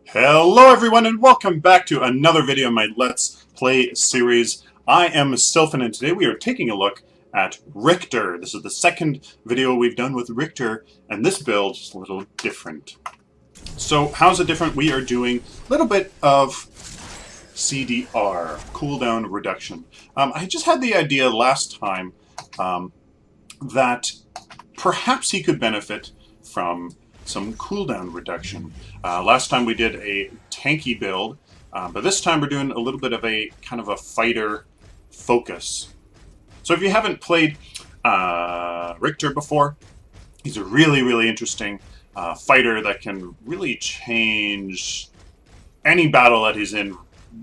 Hello everyone and welcome back to another video in my Let's Play series. I am Sylphin and today we are taking a look at Riktor. This is the second video we've done with Riktor and this build is a little different. So how's it different? We are doing a little bit of CDR, cooldown reduction. I just had the idea last time that perhaps he could benefit from some cooldown reduction. Last time we did a tanky build, but this time we're doing a little bit of a kind of a fighter focus. So if you haven't played Riktor before, he's a really interesting fighter that can really change any battle that he's in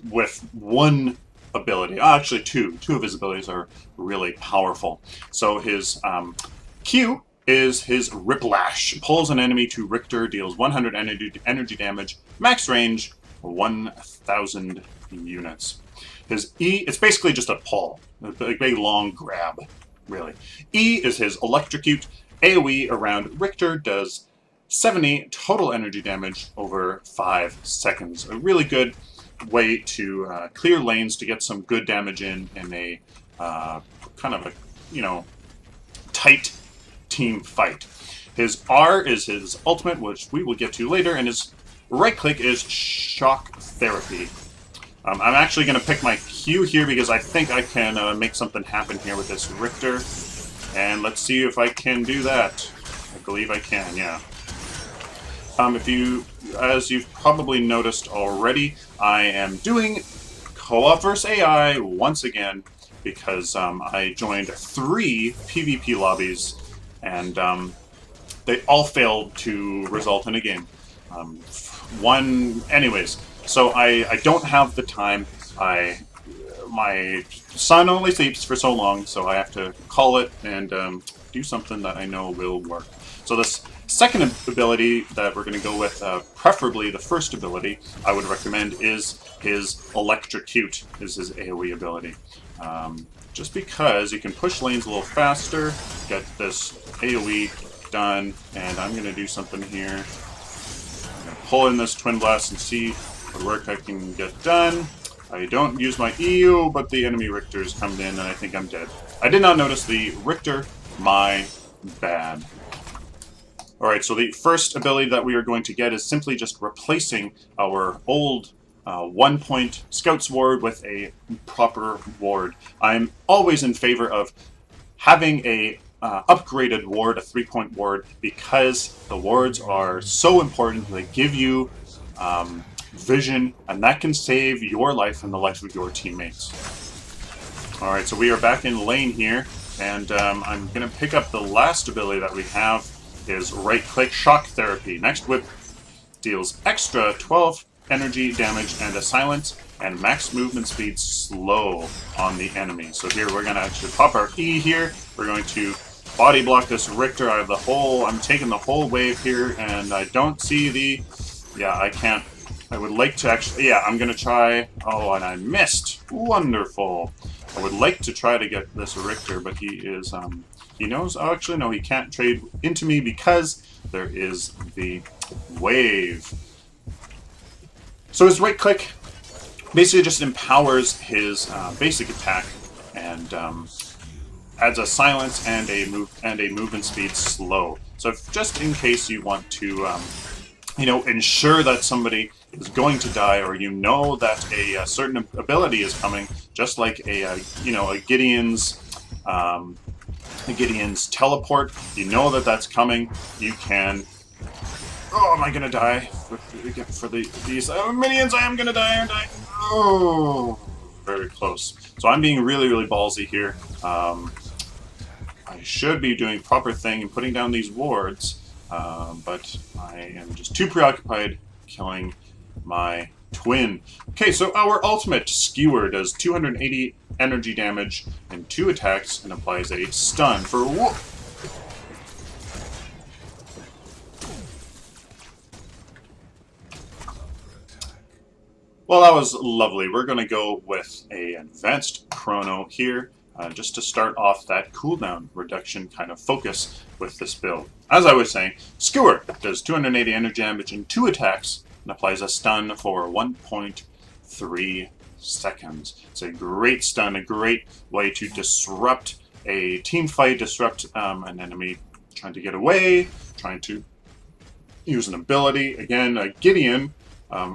with one ability. Actually two of his abilities are really powerful. So his Q is his Riplash. Pulls an enemy to Riktor, deals 100 energy damage, max range 1,000 units. His E, it's basically just a pull, a big long grab, really. E is his Electrocute. AoE around Riktor does 70 total energy damage over 5 seconds. A really good way to clear lanes to get some good damage in a kind of a, tight team fight. His R is his ultimate, which we will get to later, and his right click is Shock Therapy. I'm actually going to pick my Q here because I think I can make something happen here with this Riktor, and let's see if I can do that. I believe I can, yeah. As you've probably noticed already, I am doing co-op versus AI once again because I joined 3 PvP lobbies and they all failed to result in a game. Anyways, so I don't have the time. My son only sleeps for so long, so I have to call it and do something that I know will work. So this second ability that we're going to go with, preferably the first ability I would recommend, is his Electrocute, is his AoE ability. Just because you can push lanes a little faster, get this AoE done, and I'm going to do something here. I'm going to pull in this Twin Blast and see what work I can get done. I don't use my EU, but the enemy Riktors come in and I think I'm dead. I did not notice the Riktor, my bad. Alright, so the first ability that we are going to get is simply just replacing our old 1-point Scout's Ward with a proper ward. I'm always in favor of having a upgraded ward, a 3-point ward, because the wards are so important. They give you vision, and that can save your life and the life of your teammates. Alright, so we are back in lane here, and I'm going to pick up the last ability that we have, is right-click Shock Therapy. Next whip deals extra 12 energy damage and a silence, and max movement speed slow on the enemy. So here we're going to actually pop our E here. We're going to body block this Riktor. I'm taking the whole wave here, and I don't see the... Yeah, I can't... I would like to actually... Yeah, I'm going to try... Oh, and I missed. Wonderful. I would like to try to get this Riktor, but he is... He knows... Oh, actually, no, he can't trade into me because there is the wave. So his right click basically just empowers his basic attack and adds a silence and a movement speed slow. So if, just in case you want to, ensure that somebody is going to die, or you know that a certain ability is coming, just like a Gideon's teleport, you know that that's coming. You can. Oh, am I gonna die for these minions? I am gonna die, aren't I? Oh, very close. So I'm being really ballsy here. I should be doing proper thing and putting down these wards, but I am just too preoccupied killing my twin. Okay, so our ultimate Skewer does 280 energy damage and 2 attacks and applies a stun for whoop. Well, that was lovely. We're going to go with an advanced chrono here, just to start off that cooldown reduction kind of focus with this build. As I was saying, Skewer does 280 energy damage and 2 attacks and applies a stun for 1.3 seconds. It's a great stun, a great way to disrupt a team fight, disrupt an enemy trying to get away, trying to use an ability. Again, Gideon,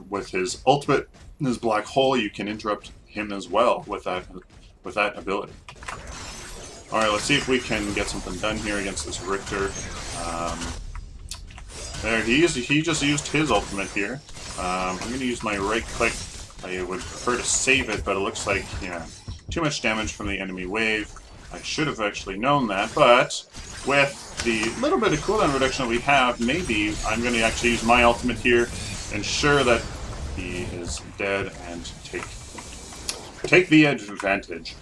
with his ultimate, his black hole, you can interrupt him as well with that ability. All right, let's see if we can get something done here against this Riktor. There, he just used his ultimate here. I'm going to use my right click. I would prefer to save it, but it looks like, yeah, too much damage from the enemy wave. I should have actually known that, but with the little bit of cooldown reduction that we have, maybe I'm going to actually use my ultimate here, ensure that he is dead, and take the advantage.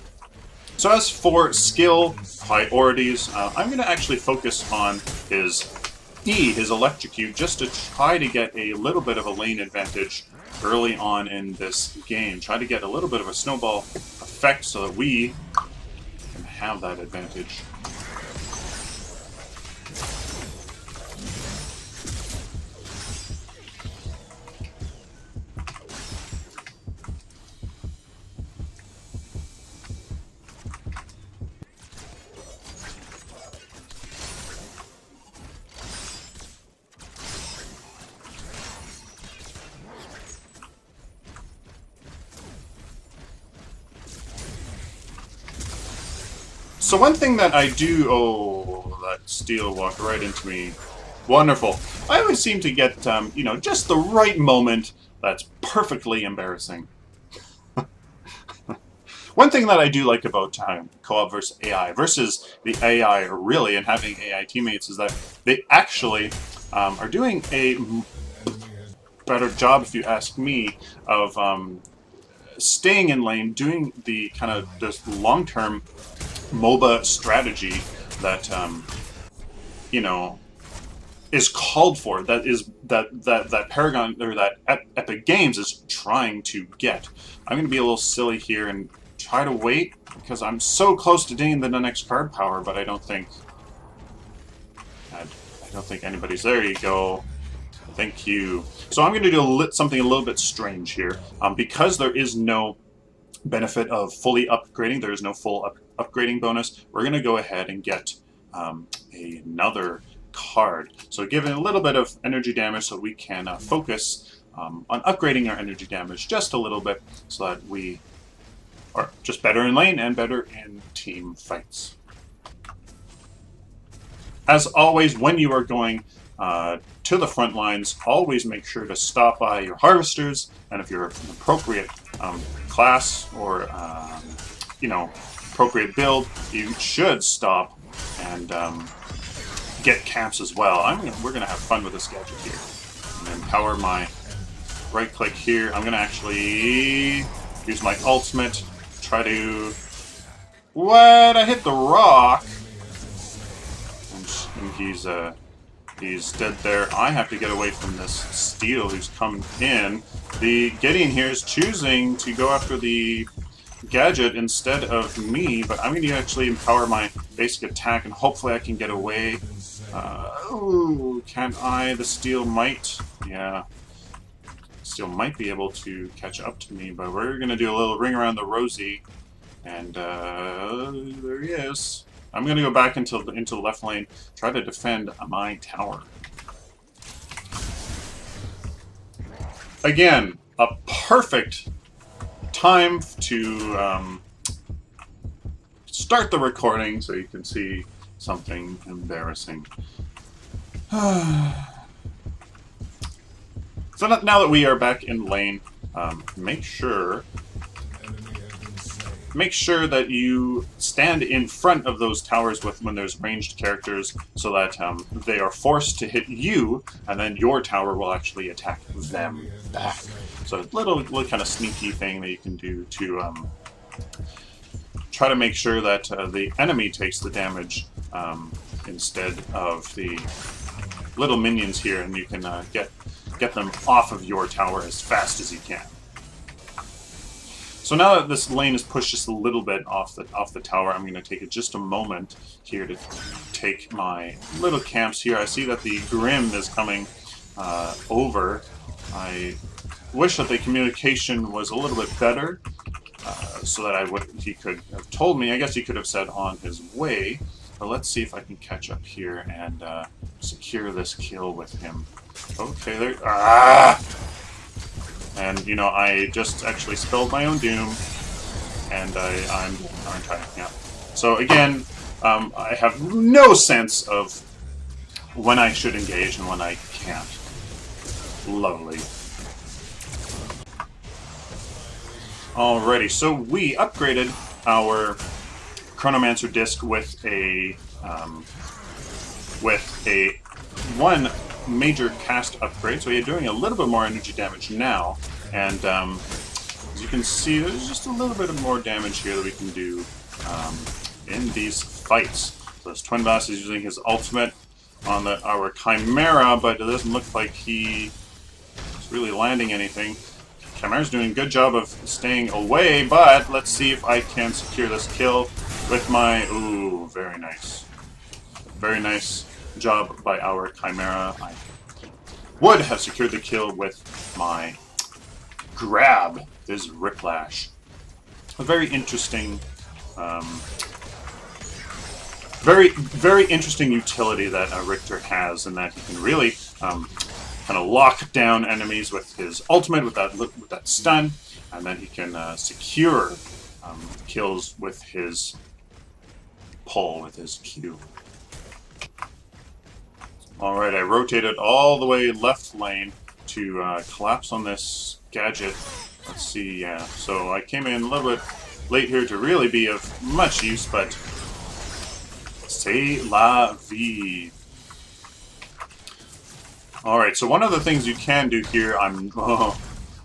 So as for skill priorities, I'm going to actually focus on his E, his electrocute, just to try to get a little bit of a lane advantage early on in this game. Try to get a little bit of a snowball effect so that we can have that advantage. So one thing that I do... Oh, that steel walked right into me. Wonderful. I always seem to get, you know, just the right moment that's perfectly embarrassing. One thing that I do like about co-op versus AI, versus the AI really, and having AI teammates, is that they actually are doing a better job, if you ask me, of staying in lane, doing the kind of this long-term MOBA strategy that you know, is called for. That Paragon, or that Epic Games is trying to get. I'm going to be a little silly here and try to wait because I'm so close to getting the next card power, but I don't think anybody's there. You go. Thank you. So I'm going to do something a little bit strange here, because there is no benefit of fully upgrading. There is no full upgrading bonus. We're going to go ahead and get another card. So give it a little bit of energy damage so we can focus on upgrading our energy damage just a little bit so that we are just better in lane and better in team fights. As always, when you are going to the front lines, always make sure to stop by your harvesters, and if you're an appropriate class or you know, appropriate build, you should stop and get camps as well. We're gonna have fun with this gadget here. And then power my right click here. I'm gonna actually use my ultimate. Try to... What? I hit the rock! And he's dead there. I have to get away from this steel who's coming in. The Gideon here is choosing to go after the gadget instead of me, but I'm going to actually empower my basic attack and hopefully I can get away. Ooh, can I? The steel might... Yeah. Steel might be able to catch up to me, but we're going to do a little ring around the rosy. And there he is. I'm going to go back into the left lane, try to defend my tower. Again, a perfect time to start the recording so you can see something embarrassing. So now that we are back in lane, make sure that you stand in front of those towers when there's ranged characters, so that they are forced to hit you, and then your tower will actually attack them back. So a little kind of sneaky thing that you can do to try to make sure that the enemy takes the damage instead of the little minions here, and you can get them off of your tower as fast as you can. So now that this lane is pushed just a little bit off the tower, I'm going to take just a moment here to take my little camps here. I see that the Grim is coming over. I wish that the communication was a little bit better, so that he could have told me. I guess he could have said on his way. But let's see if I can catch up here and secure this kill with him. Okay, there. Ah! And you know, I just actually spelled my own doom, and I'm tired. Yeah. So again, I have no sense of when I should engage and when I can't. Lovely. Alrighty, so we upgraded our Chronomancer disc with a one major cast upgrade, so we're doing a little bit more energy damage now, and as you can see, there's just a little bit of more damage here that we can do in these fights. So this Twin Blast is using his ultimate on our Chimera, but it doesn't look like he is really landing anything. Chimera's doing a good job of staying away, but let's see if I can secure this kill with my... Ooh, very nice. Very nice job by our Chimera. I would have secured the kill with my grab, this Riplash. A very interesting... very interesting utility that Riktor has, in that he can really kind of lock down enemies with his ultimate, with that stun, and then he can secure kills with his pull, with his Q. Alright, I rotated all the way left lane to collapse on this gadget. Let's see, yeah. So I came in a little bit late here to really be of much use, but c'est la vie. Alright, so one of the things you can do here, I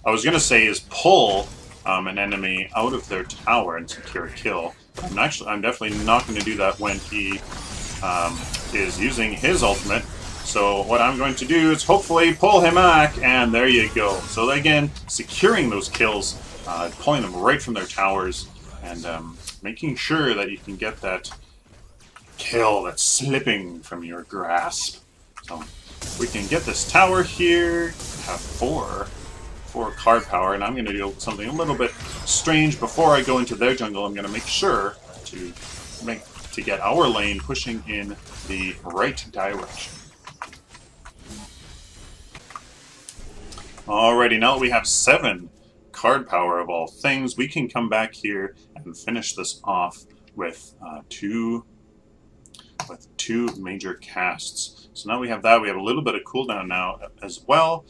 was going to say, is pull an enemy out of their tower and secure a kill. I'm definitely not going to do that when he is using his ultimate. So what I'm going to do is hopefully pull him back, and there you go. So again, securing those kills, pulling them right from their towers, and making sure that you can get that kill that's slipping from your grasp. So we can get this tower here, have four card power, and I'm going to do something a little bit strange. Before I go into their jungle, I'm going to make sure to get our lane pushing in the right direction. Alrighty, now that we have 7 card power of all things, we can come back here and finish this off with two major casts. So now we have that. We have a little bit of cooldown now as well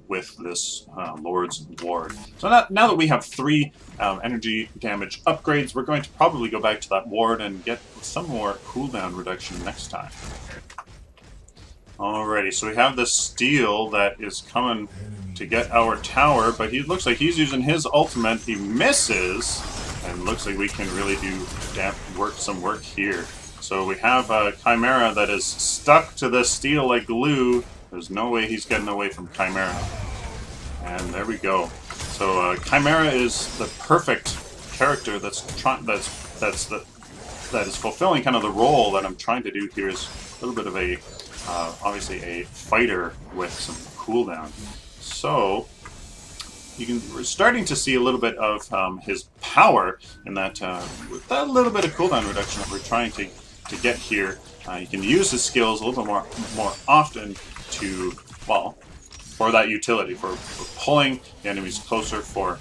with this Lord's Ward. So now that we have 3 energy damage upgrades, we're going to probably go back to that ward and get some more cooldown reduction next time. Alrighty, so we have this steel that is coming to get our tower, but he looks like he's using his ultimate. He misses, and looks like we can really do some work here. So we have a Chimera that is stuck to the steel like glue. There's no way he's getting away from Chimera. And there we go. So Chimera is the perfect character that is fulfilling kind of the role that I'm trying to do here. Is a little bit of a obviously a fighter with some cooldown. So we're starting to see a little bit of his power in that with that little bit of cooldown reduction that we're trying to get here. You can use his skills a little bit more often to, well, for that utility, for pulling the enemies closer, for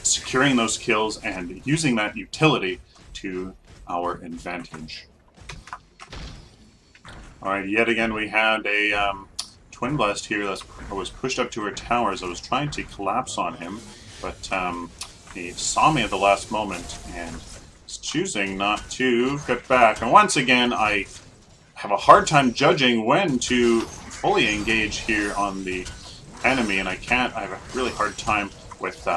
securing those kills, and using that utility to our advantage. Alright, yet again we had a Twin Blast here that was pushed up to her towers. I was trying to collapse on him, but he saw me at the last moment and is choosing not to get back. And once again, I have a hard time judging when to fully engage here on the enemy, and I have a really hard time with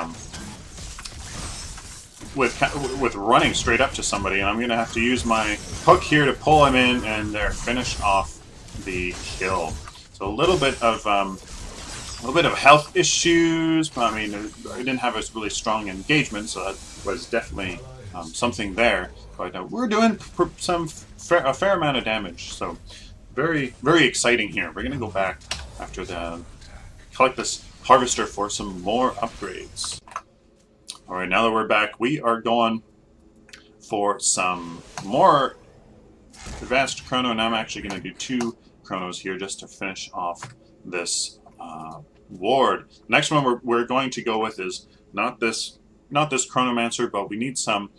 running straight up to somebody, and I'm going to have to use my hook here to pull him in and there, finish off the kill. So a little bit of health issues. I mean, I didn't have a really strong engagement, so that was definitely something there. But we're doing a fair amount of damage, so very, very exciting here. We're going to go back after the collect this harvester for some more upgrades. All right, now that we're back, we are going for some more advanced chrono, and I'm actually going to do 2 chronos here just to finish off this ward. Next one we're going to go with is not this chronomancer, but we need some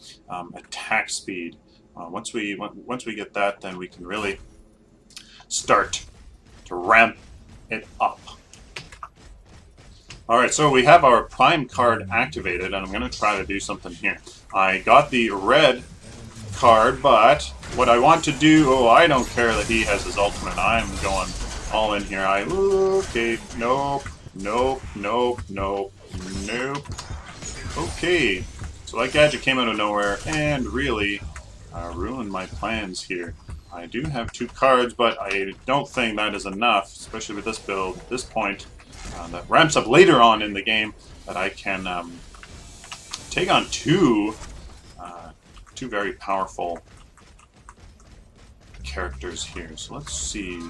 attack speed. Once we get that, then we can really start to ramp it up. All right, so we have our prime card activated, and I'm going to try to do something here. I got the red card, but what I want to do... Oh, I don't care that he has his ultimate. I'm going all in here. Okay, nope, nope, nope, nope, nope. Okay, so that gadget came out of nowhere and really ruined my plans here. I do have 2 cards, but I don't think that is enough, especially with this build at this point. That ramps up later on in the game, that I can take on two very powerful characters here. So let's see.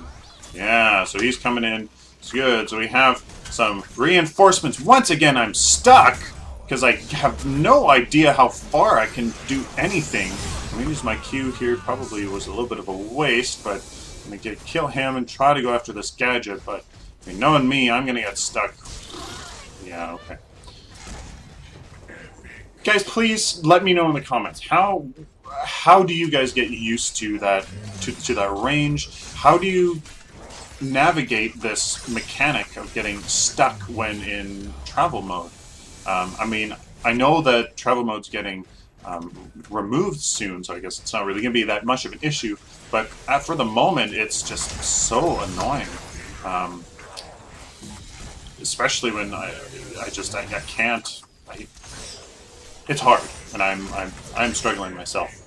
Yeah, so he's coming in. It's good. So we have some reinforcements. Once again, I'm stuck because I have no idea how far I can do anything. I'm gonna use my Q here. Probably was a little bit of a waste, but I'm gonna kill him and try to go after this gadget. But I mean, knowing me, I'm gonna get stuck. Yeah, okay. Guys, please let me know in the comments how do you guys get used to that that range? How do you navigate this mechanic of getting stuck when in travel mode? I mean, I know that travel mode's getting removed soon, so I guess it's not really going to be that much of an issue. But for the moment, it's just so annoying. Especially when I can't. It's hard, and I'm struggling myself.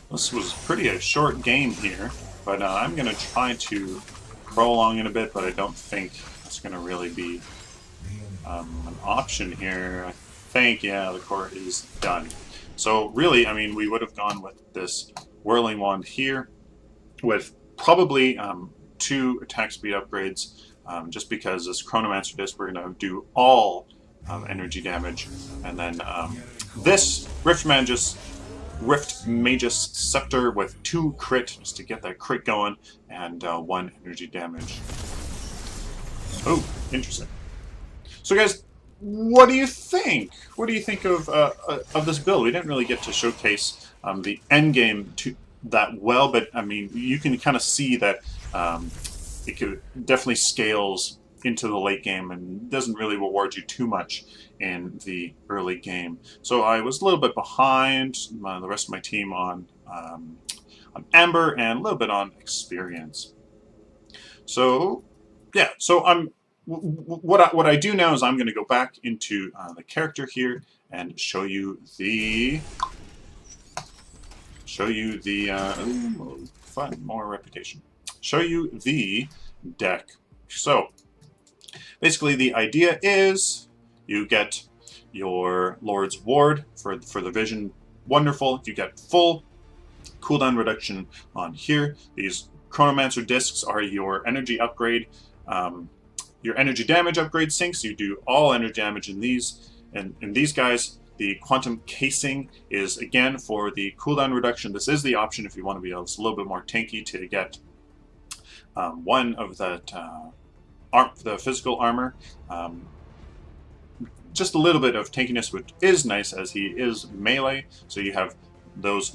This was pretty a short game here, but I'm gonna try to crawl along in a bit, but I don't think it's gonna really be an option here. I think, yeah, the core is done. So really, I mean, we would have gone with this whirling wand here, with probably 2 attack speed upgrades, just because this Chronomancer disc, we're gonna do all energy damage, and then this Rift Magus Scepter with 2 crit, just to get that crit going, and 1 energy damage. Oh, interesting. So guys, what do you think? What do you think of this build? We didn't really get to showcase the end game that well, but I mean, you can kind of see that it could definitely scales into the late game and doesn't really reward you too much in the early game. So I was a little bit behind the rest of my team on Amber and a little bit on experience. So yeah, so what I do now is I'm going to go back into the character here and show you the fun, more reputation. Show you the deck. So basically, the idea is you get your Lord's Ward for the vision. Wonderful. You get full cooldown reduction on here. These Chronomancer discs are your energy upgrade, your energy damage upgrade sinks. You do all energy damage in these. And in these guys, the Quantum Casing is, again, for the cooldown reduction. This is the option if you want to be a little bit more tanky to get one of that... the physical armor, just a little bit of tankiness, which is nice as he is melee. So you have these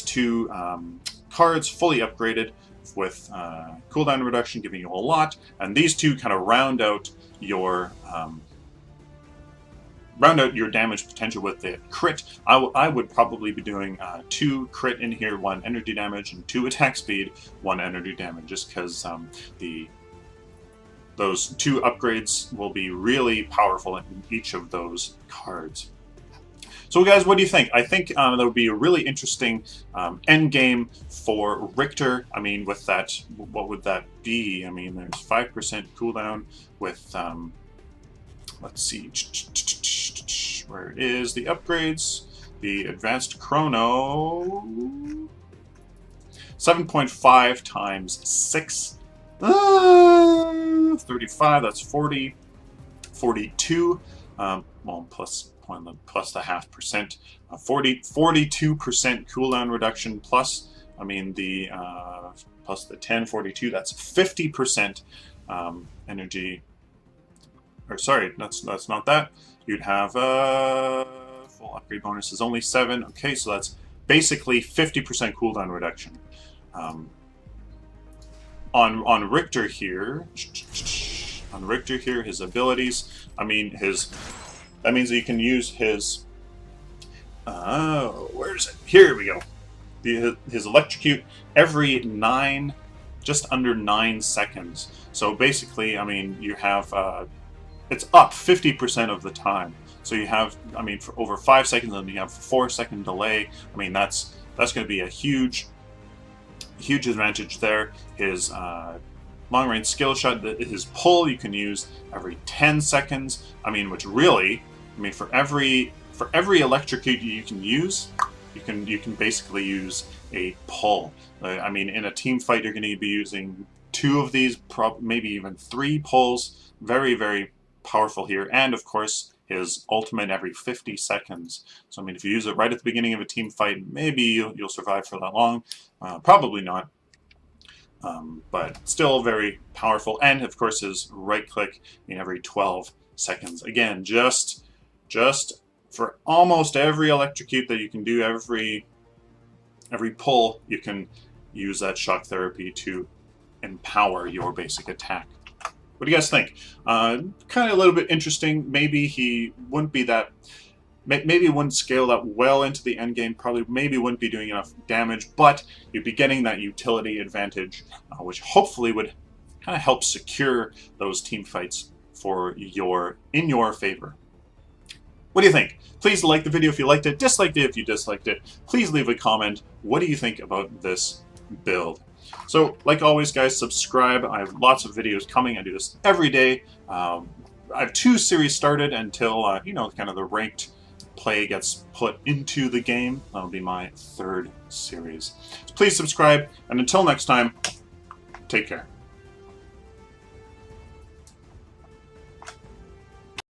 two cards fully upgraded with cooldown reduction, giving you a lot, and these 2 kind of round out your damage potential with the crit. I would probably be doing 2 crit in here, 1 energy damage, and 2 attack speed, 1 energy damage, just because those 2 upgrades will be really powerful in each of those cards. So guys, what do you think? I think that would be a really interesting end game for Riktor. I mean, with that, what would that be? I mean, there's 5% cooldown with, let's see, where is the upgrades? The advanced chrono, 7.5 times 6 35, that's 40. 42, well, plus the half percent. 42% cooldown reduction plus, I mean, the plus the 1042, that's 50% energy. Or sorry, that's not that. You'd have full upgrade bonus is only 7. Okay, so that's basically 50% cooldown reduction. On Riktor here, his abilities. I mean, that means that you can use his. Where is it? Here we go. His electrocute every 9, just under 9 seconds. So basically, I mean, you have it's up 50% of the time. So you have, I mean, for over 5 seconds, and you have 4-second delay. I mean, that's going to be a huge advantage there. His long-range skill shot, his pull, you can use every 10 seconds. I mean, which really, I mean, for every electrocute you can use, you can basically use a pull. I mean, in a team fight, you're going to be using 2 of these, maybe even 3 pulls. Very, very powerful here. And of course, his ultimate every 50 seconds. So I mean, if you use it right at the beginning of a team fight, maybe you'll survive for that long. Probably not. But still very powerful. And of course, his right click in every 12 seconds. Again, just for almost every electrocute that you can do, every pull, you can use that shock therapy to empower your basic attack. What do you guys think? Kind of a little bit interesting. Maybe he wouldn't be that. Maybe wouldn't scale that well into the end game. Probably, maybe wouldn't be doing enough damage, but you'd be getting that utility advantage, which hopefully would kind of help secure those team fights in your favor. What do you think? Please like the video if you liked it. Dislike it if you disliked it. Please leave a comment. What do you think about this build? So, like always, guys, subscribe. I have lots of videos coming. I do this every day. I have 2 series started until, you know, kind of the ranked play gets put into the game. That'll be my 3rd series. So please subscribe, and until next time, take care.